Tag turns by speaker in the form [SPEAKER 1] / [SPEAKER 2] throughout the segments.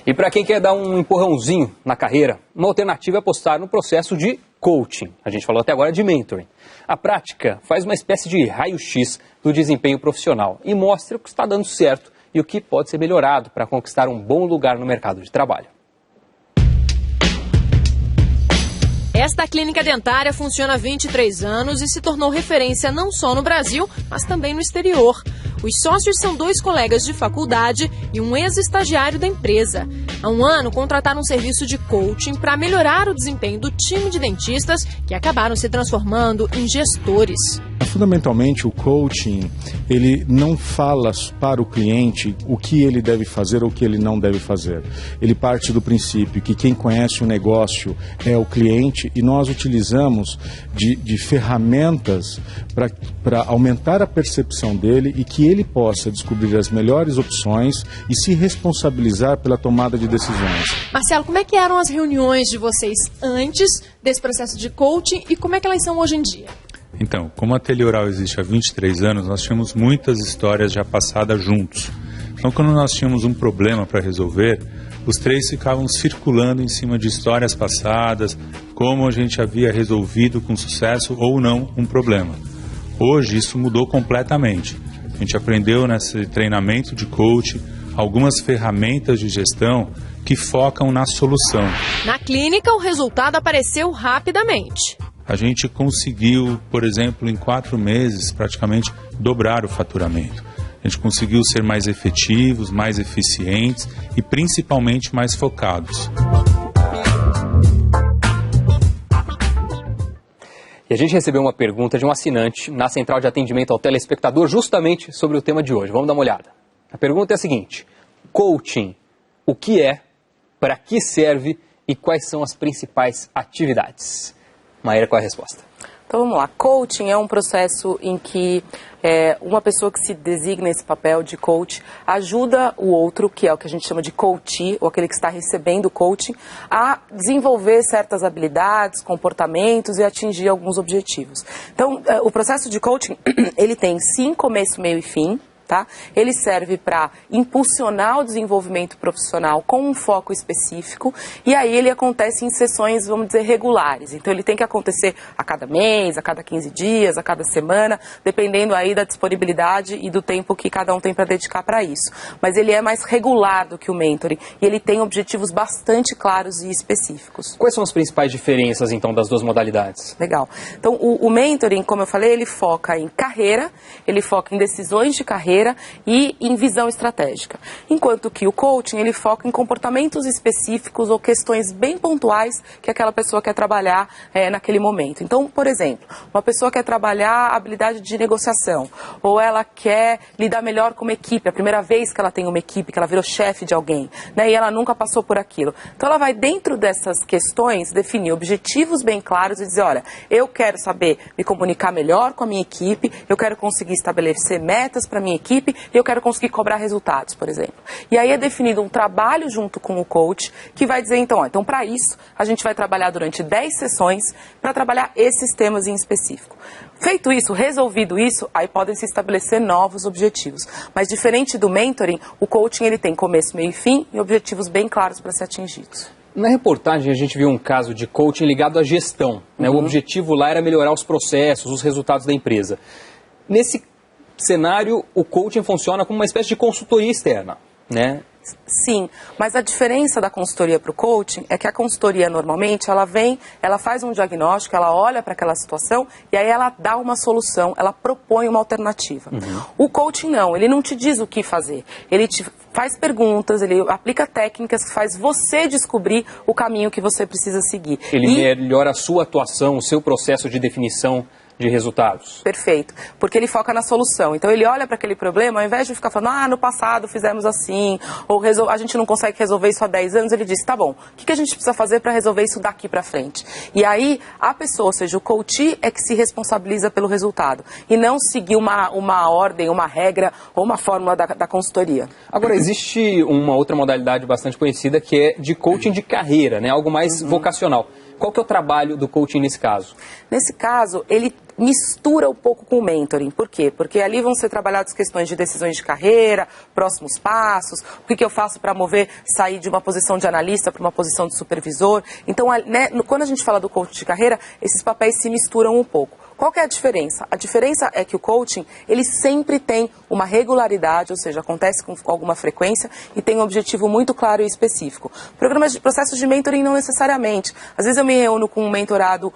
[SPEAKER 1] E para quem quer dar um empurrãozinho na carreira, uma alternativa é apostar no processo de coaching. A gente falou até agora de mentoring. A prática faz uma espécie de raio-x do desempenho profissional e mostra o que está dando certo e o que pode ser melhorado para conquistar um bom lugar no mercado de trabalho.
[SPEAKER 2] Esta clínica dentária funciona há 23 anos e se tornou referência não só no Brasil, mas também no exterior. Os sócios são 2 colegas de faculdade e um ex-estagiário da empresa. Há um ano, contrataram um serviço de coaching para melhorar o desempenho do time de dentistas que acabaram se transformando em gestores.
[SPEAKER 3] Fundamentalmente, o coaching, ele não fala para o cliente o que ele deve fazer ou o que ele não deve fazer. Ele parte do princípio que quem conhece o negócio é o cliente e nós utilizamos de ferramentas para aumentar a percepção dele e que ele possa descobrir as melhores opções e se responsabilizar pela tomada de decisões.
[SPEAKER 2] Marcelo, como é que eram as reuniões de vocês antes desse processo de coaching e como é que elas são hoje em dia?
[SPEAKER 4] Então, como a Teleoral existe há 23 anos, nós tínhamos muitas histórias já passadas juntos. Então, quando nós tínhamos um problema para resolver, os 3 ficavam circulando em cima de histórias passadas, como a gente havia resolvido com sucesso ou não um problema. Hoje, isso mudou completamente. A gente aprendeu nesse treinamento de coaching algumas ferramentas de gestão que focam na solução.
[SPEAKER 2] Na clínica, o resultado apareceu rapidamente.
[SPEAKER 4] A gente conseguiu, por exemplo, em 4 meses, praticamente dobrar o faturamento. A gente conseguiu ser mais efetivos, mais eficientes e principalmente mais focados.
[SPEAKER 1] E a gente recebeu uma pergunta de um assinante na central de atendimento ao telespectador justamente sobre o tema de hoje. Vamos dar uma olhada. A pergunta é a seguinte: coaching, o que é, para que serve e quais são as principais atividades? Maíra, qual é a resposta?
[SPEAKER 5] Então vamos lá, coaching é um processo em que uma pessoa que se designa esse papel de coach ajuda o outro, que é o que a gente chama de coachee, ou aquele que está recebendo o coaching, a desenvolver certas habilidades, comportamentos e atingir alguns objetivos. Então o processo de coaching, ele tem sim começo, meio e fim. Tá? Ele serve para impulsionar o desenvolvimento profissional com um foco específico e aí ele acontece em sessões, vamos dizer, regulares. Então ele tem que acontecer a cada mês, a cada 15 dias, a cada semana, dependendo aí da disponibilidade e do tempo que cada um tem para dedicar para isso. Mas ele é mais regular do que o mentoring e ele tem objetivos bastante claros e específicos.
[SPEAKER 1] Quais são as principais diferenças, então, das duas modalidades?
[SPEAKER 5] Legal. Então o mentoring, como eu falei, ele foca em carreira, ele foca em decisões de carreira e em visão estratégica. Enquanto que o coaching, ele foca em comportamentos específicos ou questões bem pontuais que aquela pessoa quer trabalhar naquele momento. Então, por exemplo, uma pessoa quer trabalhar a habilidade de negociação, ou ela quer lidar melhor com uma equipe, a primeira vez que ela tem uma equipe, que ela virou chefe de alguém, né, e ela nunca passou por aquilo. Então, ela vai, dentro dessas questões, definir objetivos bem claros e dizer, olha, eu quero saber me comunicar melhor com a minha equipe, eu quero conseguir estabelecer metas para a minha equipe, e eu quero conseguir cobrar resultados, por exemplo. E aí é definido um trabalho junto com o coach que vai dizer, então para isso, a gente vai trabalhar durante 10 sessões para trabalhar esses temas em específico. Feito isso, resolvido isso, aí podem se estabelecer novos objetivos. Mas diferente do mentoring, o coaching ele tem começo, meio e fim e objetivos bem claros para ser atingidos.
[SPEAKER 1] Na reportagem a gente viu um caso de coaching ligado à gestão, né? O objetivo lá era melhorar os processos, os resultados da empresa. Nesse cenário, o coaching funciona como uma espécie de consultoria externa, né?
[SPEAKER 5] Sim, mas a diferença da consultoria para o coaching é que a consultoria normalmente ela faz um diagnóstico, ela olha para aquela situação e aí ela dá uma solução, ela propõe uma alternativa. O coaching não, ele não te diz o que fazer, ele te faz perguntas, ele aplica técnicas que faz você descobrir o caminho que você precisa seguir.
[SPEAKER 1] Ele melhora a sua atuação, o seu processo de definição de resultados.
[SPEAKER 5] Perfeito, porque ele foca na solução. Então ele olha para aquele problema, ao invés de ficar falando, no passado fizemos assim, ou a gente não consegue resolver isso há 10 anos, ele diz, tá bom, o que a gente precisa fazer para resolver isso daqui para frente? E aí a pessoa, ou seja, o coach é que se responsabiliza pelo resultado, e não seguir uma ordem, uma regra ou uma fórmula da consultoria.
[SPEAKER 1] Agora, existe uma outra modalidade bastante conhecida que é de coaching de carreira, né? Algo mais vocacional. Qual que é o trabalho do coaching nesse caso?
[SPEAKER 5] Nesse caso, ele mistura um pouco com o mentoring. Por quê? Porque ali vão ser trabalhadas questões de decisões de carreira, próximos passos, o que eu faço para sair de uma posição de analista para uma posição de supervisor. Então, né, quando a gente fala do coach de carreira, esses papéis se misturam um pouco. Qual que é a diferença? A diferença é que o coaching, ele sempre tem uma regularidade, ou seja, acontece com alguma frequência e tem um objetivo muito claro e específico. Processos de mentoring não necessariamente. Às vezes eu me reúno com um mentorado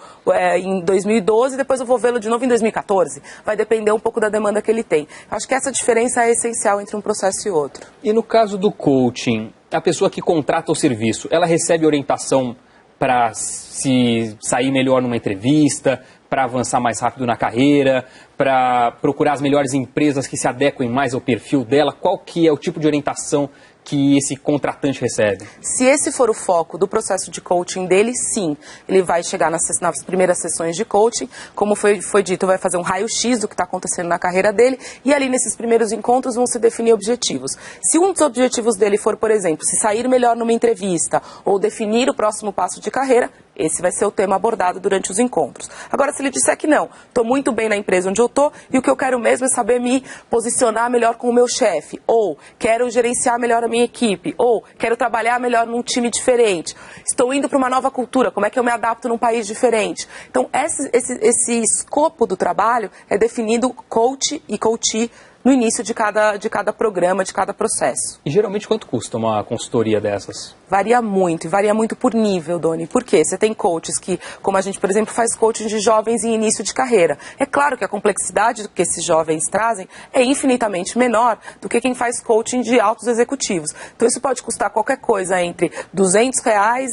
[SPEAKER 5] em 2012 e depois eu vou vê-lo de novo em 2014. Vai depender um pouco da demanda que ele tem. Eu acho que essa diferença é essencial entre um processo e outro.
[SPEAKER 1] E no caso do coaching, a pessoa que contrata o serviço, ela recebe orientação para se sair melhor numa entrevista, para avançar mais rápido na carreira, para procurar as melhores empresas que se adequem mais ao perfil dela? Qual que é o tipo de orientação que esse contratante recebe?
[SPEAKER 5] Se esse for o foco do processo de coaching dele, sim. Ele vai chegar nas primeiras sessões de coaching, como foi dito, vai fazer um raio-x do que está acontecendo na carreira dele, e ali nesses primeiros encontros vão se definir objetivos. Se um dos objetivos dele for, por exemplo, se sair melhor numa entrevista ou definir o próximo passo de carreira, esse vai ser o tema abordado durante os encontros. Agora, se ele disser que não, estou muito bem na empresa onde eu estou e o que eu quero mesmo é saber me posicionar melhor com o meu chefe, ou quero gerenciar melhor a minha equipe, ou quero trabalhar melhor num time diferente, estou indo para uma nova cultura, como é que eu me adapto num país diferente? Então, esse escopo do trabalho é definido coach e coachee no início de cada programa, de cada processo.
[SPEAKER 1] E geralmente quanto custa uma consultoria dessas?
[SPEAKER 5] Varia muito, e varia muito por nível, Doni. Por quê? Você tem coaches que, como a gente, por exemplo, faz coaching de jovens em início de carreira. É claro que a complexidade do que esses jovens trazem é infinitamente menor do que quem faz coaching de altos executivos. Então isso pode custar qualquer coisa entre R$200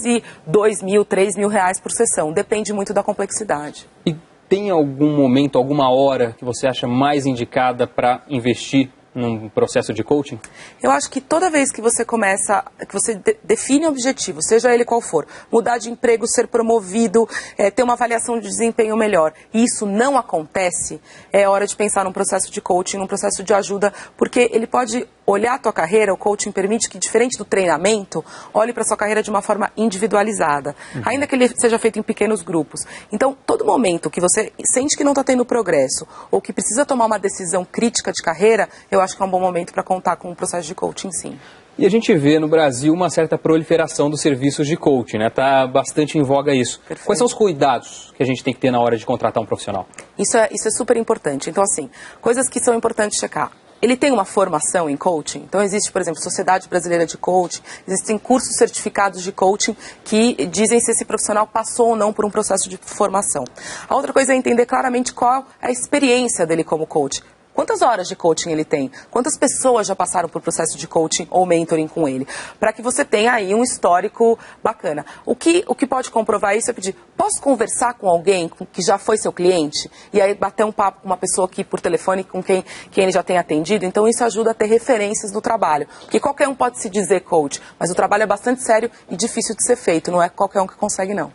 [SPEAKER 5] e R$2.000, R$3.000 por sessão. Depende muito da complexidade.
[SPEAKER 1] E tem algum momento, alguma hora que você acha mais indicada para investir num processo de coaching?
[SPEAKER 5] Eu acho que toda vez que você começa, que você define um objetivo, seja ele qual for, mudar de emprego, ser promovido, ter uma avaliação de desempenho melhor, e isso não acontece, é hora de pensar num processo de coaching, num processo de ajuda, porque ele pode olhar a tua carreira, o coaching permite que, diferente do treinamento, olhe para a sua carreira de uma forma individualizada, ainda que ele seja feito em pequenos grupos. Então, todo momento que você sente que não está tendo progresso, ou que precisa tomar uma decisão crítica de carreira, eu acho que é um bom momento para contar com um processo de coaching, sim.
[SPEAKER 1] E a gente vê no Brasil uma certa proliferação dos serviços de coaching, né? Está bastante em voga isso.
[SPEAKER 5] Perfeito.
[SPEAKER 1] Quais são os cuidados que a gente tem que ter na hora de contratar um profissional?
[SPEAKER 5] Isso é super importante. Então, assim, coisas que são importantes checar. Ele tem uma formação em coaching? Então existe, por exemplo, Sociedade Brasileira de Coaching, existem cursos certificados de coaching que dizem se esse profissional passou ou não por um processo de formação. A outra coisa é entender claramente qual é a experiência dele como coach. Quantas horas de coaching ele tem? Quantas pessoas já passaram por processo de coaching ou mentoring com ele? Para que você tenha aí um histórico bacana. O que pode comprovar isso é pedir, posso conversar com alguém que já foi seu cliente? E aí bater um papo com uma pessoa aqui por telefone com quem ele já tem atendido? Então isso ajuda a ter referências no trabalho. Porque qualquer um pode se dizer coach, mas o trabalho é bastante sério e difícil de ser feito. Não é qualquer um que consegue, não.